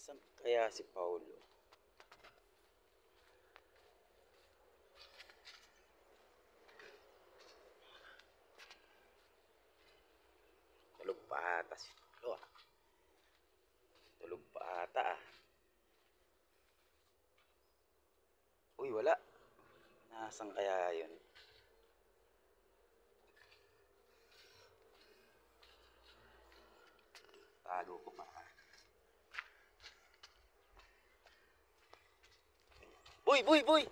Nasaan kaya si Paulo? Tulog pa ata si Paulo ah. Tulog pa ata ah. Uy, wala. Nasaan kaya yun? Tago ko pa. Boy, boy, boy!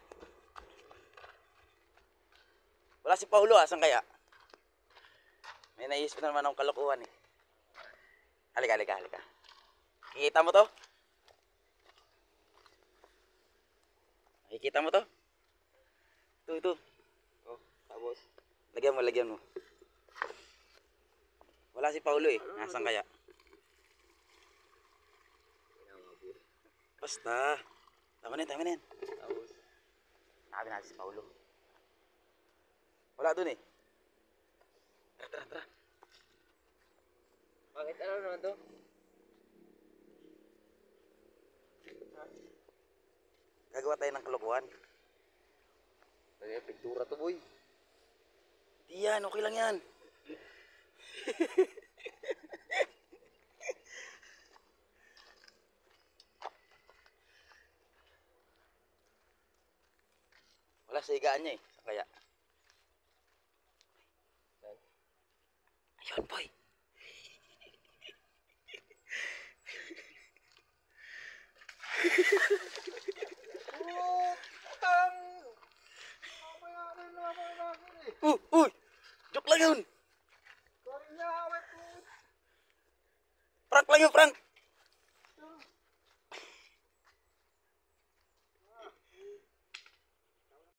Wala si Paulo ah, saan kaya? May naisip na naman akong kalokohan eh. Halika, halika, halika. Kikita mo to? Nakikita mo to? Ito. Oh, tapos. Lagyan mo, lagyan mo. Wala si Paulo eh. Nasaan kaya? Basta. Tama na yan, tama na yan. Tapos. Nakabi natin si Paulo. Wala dun eh. Tara. Bakit ano naman to? Gagawa tayo ng kalokohan. Lagay pintura to, boy. Di yan, okay lang yan. Wala sa higaan niya eh. Saan kaya? Ayun, boy.